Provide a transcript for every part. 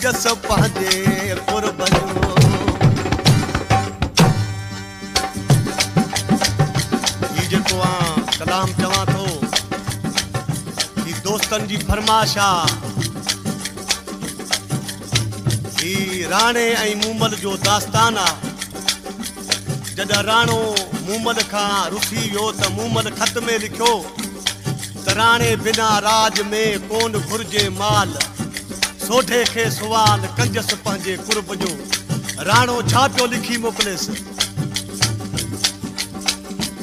कंजस पंहिंजे कुर्ब जो ही जेको कलाम चवां थो ही दोस्तन जी फरमाश आ ही राणे ऐं मूमल जो दास्तान आ जॾहिं राणो मूमल खां रुसी वियो त मूमल खत में लिखियो त राणे बिना राज में कोन घुर्जे माल सोढे खे सुवाल कंजस पंहिंजे कुर्ब जो राणो छा पियो लिखी मोकिलेसि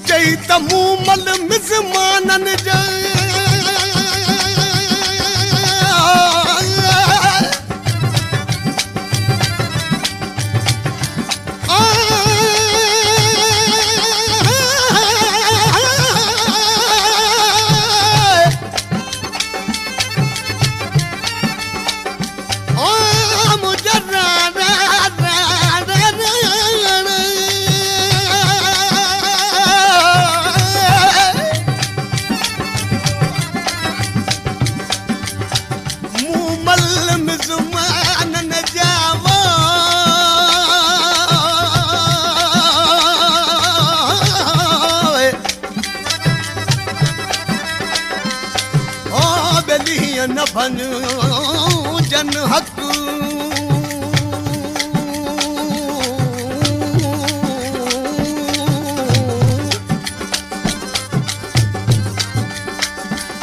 चई त मूमल मिज़माननि जा न भन जन हक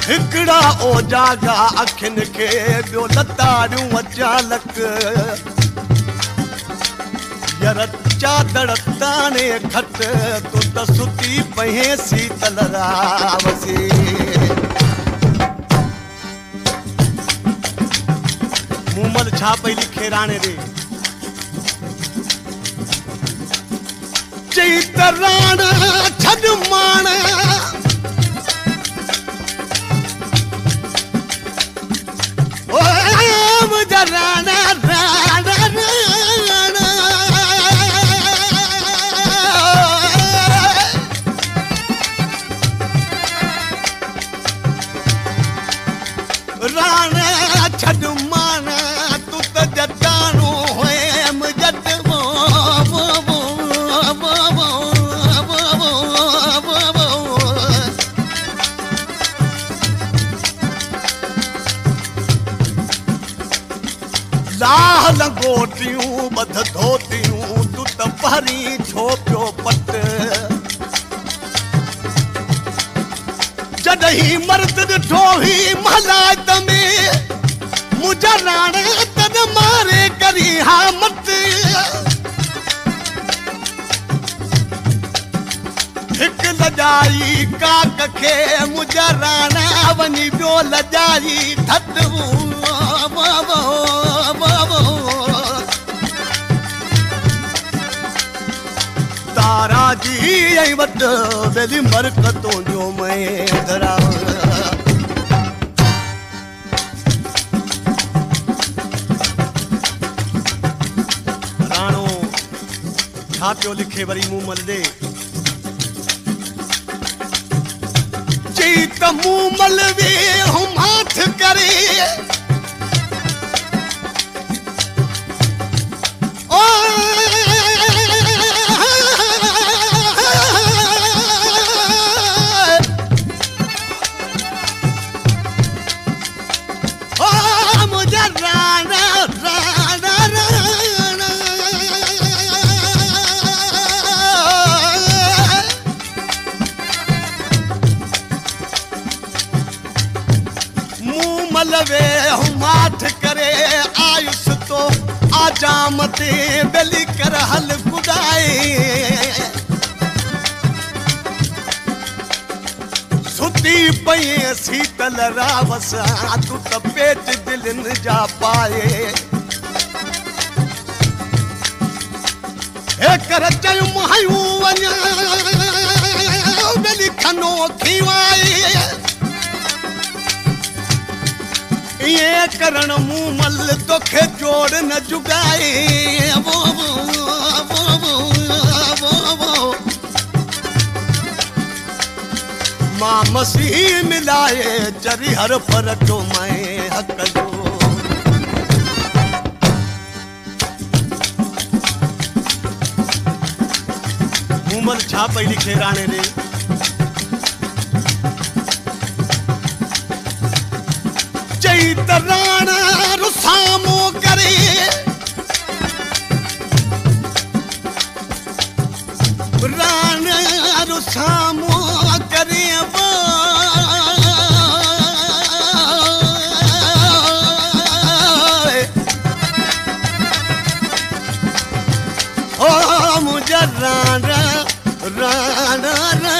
हिकड़ा ओ जागा अखियुनि खे ॿियो लताड़ियूं अचानक यार चादर ताणे खट तूं त सुती पहे शीतल रावसी मूमल छा पई लिखे राणे रे चई त राणा छॾ माण ओ मुंहिंजा राणा राणा राणा राणा छॾ माण जटाणो हुयम जट लाह लंगोटियूं बध धोतियूं तूं त परी छो पियो पट जॾहिं मर्द ॾिठो ही मलायत में मुझा राणे तन मारे करी हा मत हिक लजाई काक खे मुझा राणा वञी वियो लजाई थट तारा जी ऐं वट वेली मरकतों जो मैं धरा छा पियो लिखे वरी मूमल ॾे चई त मूमल वे हम हाथ करे ओ मुझे राणा राणा मलवे माठ करे आयुष तो आजाम ते बेली कर हल गुडाए सुती पई शीतल रावस तू त पेट दिलन जा पाए हे कर चयो मायूं वञा बेली खनो खीवाए ये करण मूमल तोखे जोड़ न जुगाए मां मसीह मिलाए चरी हर फर जो मैं हक जो मूमल छा पई लिखे राणे रे चई त राणा रुसामो करे राणा रुसामो करे मुझे राणा राणा राणा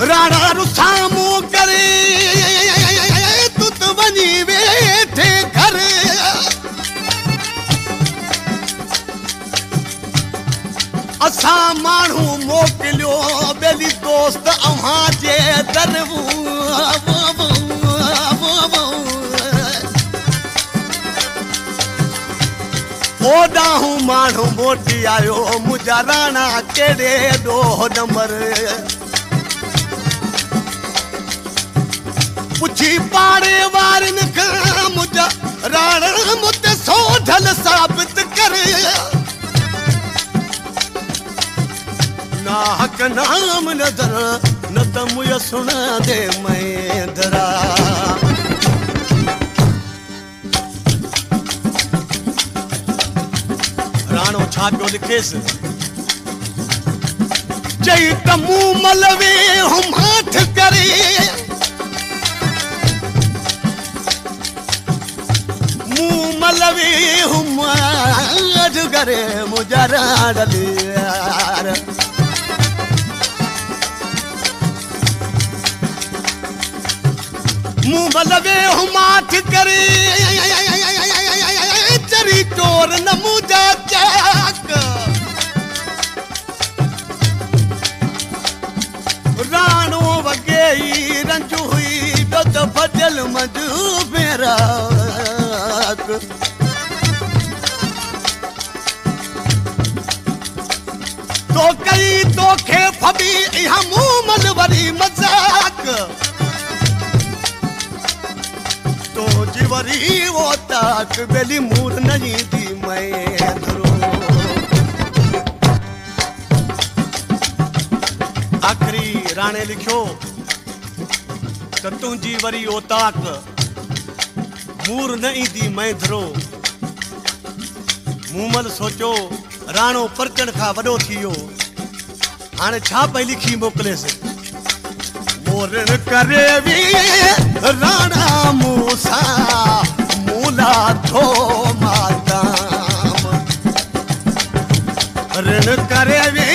राणा रुसामो करे तू तो वञी वेठे घर असा माण्हू मोकिलियो बेली दोस्त अव्हां जे दर ओॾाहूं माण्हू मोटी आयो मुंहिंजा राणा कहिड़े ॾोह नंबर पुछी पाड़े वारनि खां मुंहिंजा राणा मुते सोधल साबित करे ना हक नाम नजर न त मुझे सुना दे महेंद्रा राणो छा पियो लिखेसि चई त मूमल वे हम हाथ करे मूमल वे हम हाथ करे मुझा राणा यार मूमल वे हुमाथ करे चरी चोर न मुझा चाक राणो वगे रंजू हुई तो बदल मजू मेरा तो कई तो खे फबी यहाँ मूमल वरी मजाक तो जीवरी वो तक बेली मूर नहीं दी महेंद्रो आखिरी राणे लिखियो त तुंहिंजी वरी ओ ताक मूर न ईंदी महेंद्रो मूमल सोचो राणो परचण खां वॾो थी वियो हाणे छा पई लिखी मोकिलेसि मोरण करे वी राणा मूसा मूला थो माताम रण करे वी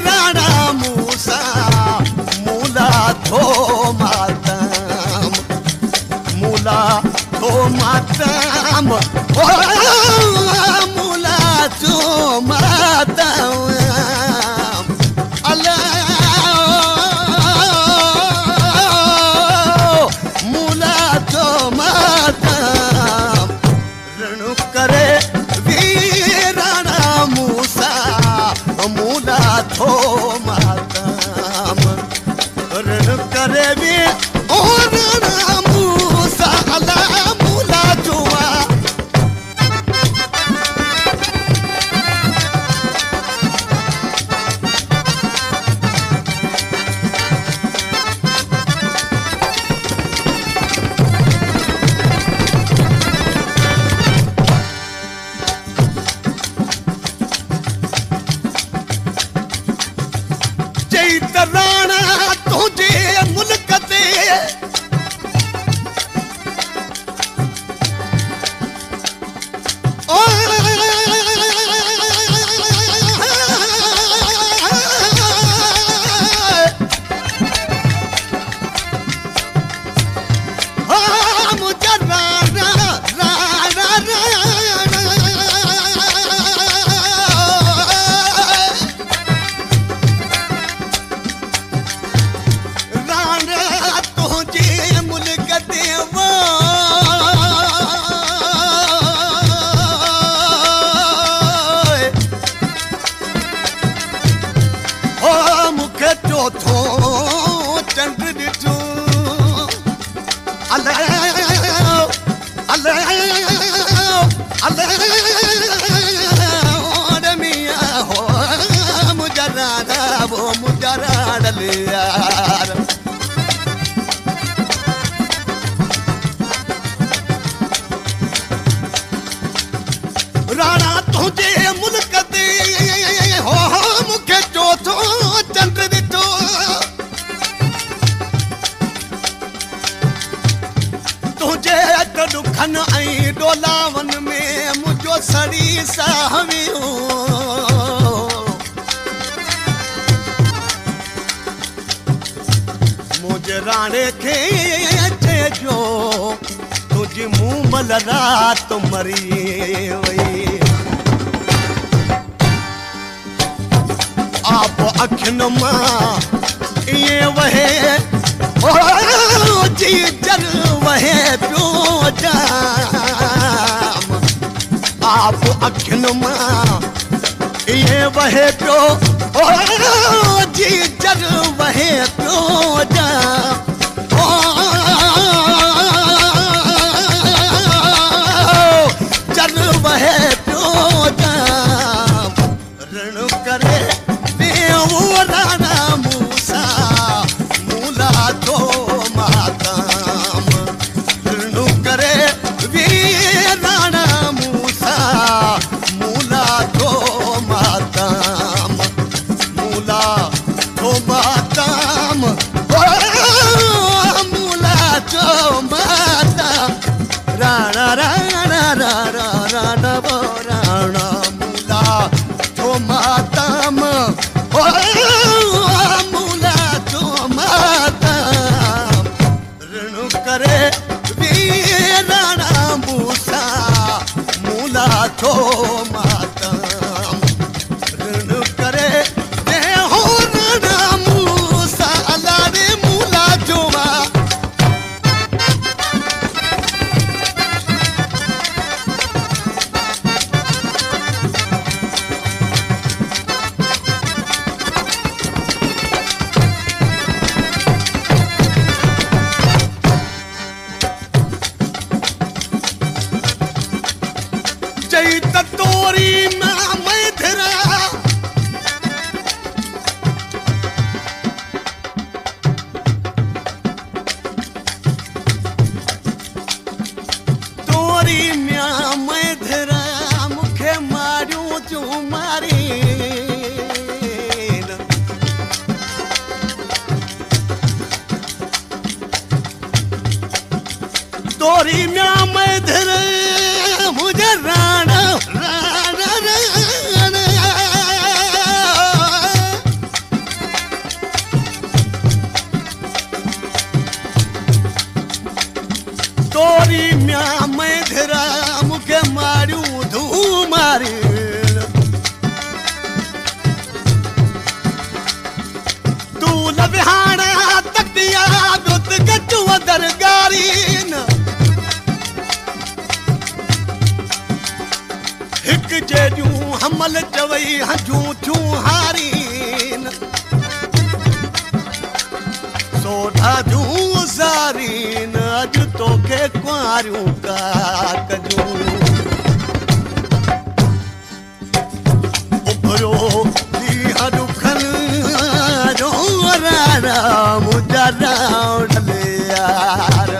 राणा मूसा मूला थो माताम मूला थो माताम मूला थो माताम थो माताम रण करे भी ओ राणा मूसा अला मूला जुआ राणा तुझे मुल्क ते दुखन ऐं डोलावन में मुंहिंजो सड़ी साहवियो मुंहिंजे राणे खे चइजो तुंहिंजी मूमल रात मरी वई आप अखियुनि मां ईअं वहे जी जल वहे पियो जाम आप अखियुनि मां ईअं वहे पियो जी जल वहे पियो जाम जल वहे पियो जाम ऋण करे राणा मूसा मूला तो माताम ऋण करे राणा मूसा मूला तो माताम मूला तो माताम मूला तो माताम राणा राणा राणा राणा राणा मूला तो माताम मूला तो माताम ऋण करे राणा मूसा मूला तो माताम ऋण करे हो राणा मूसा लारे मूला जो तोरी मैं धरा तोरी मैं धरा मुखे मारियूं तूं मारी तोरी मैं धरा मुझे राणा राणा राणा तोरी मैं धरा मुखे मारियूं धू मारी तू लविहाणा तकिया दुत गचू दरगारी हिक जेजूं हमल चवई हजूं छूं हारीन सोढा जूं ज़ारीन अज तोखे कुआरियूं का कजूं उभरो ॾींहं दुखनि जो राणा मुंहिंजा रावण यार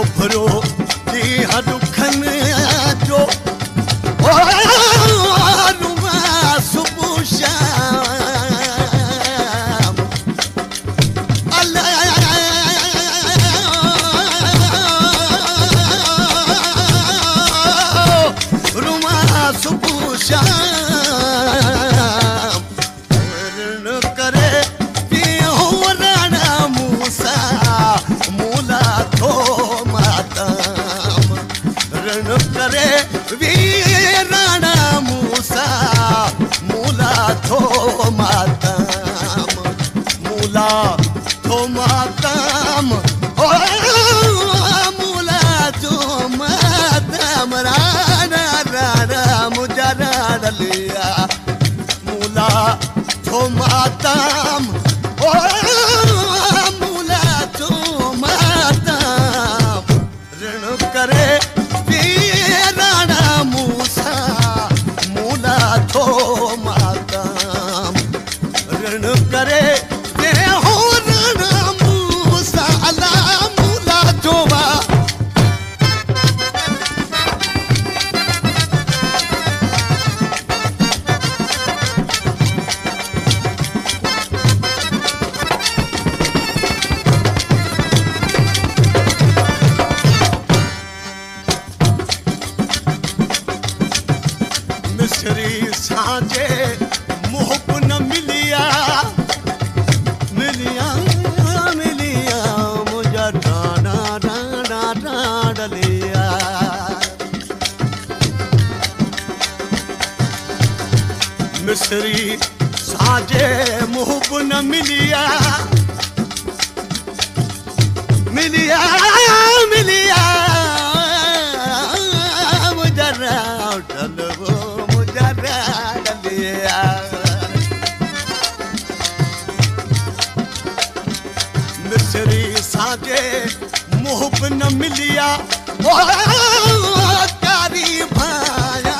उभरो दुखनि जो सुबुह शाम रुमा सुबुह शाम ऋण करे राणा मूसा मूला थो माताम ऋण करे राणा मूसा मूला थो माताम मूला थो माताम मूला थो माताम राणा राणा मुंहिंजा राणा लिया मूला थो माताम मूला थो माताम ऋण करे राणा मूसा मूला थो माताम ऋण करे हो राणा मूसा अला मूला थो मिलिया मिलिया मिलिया मुजरा डलवो मुजरा डलिया मिसरी साजे मुहब न मिलिया कारी भाया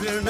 ऋण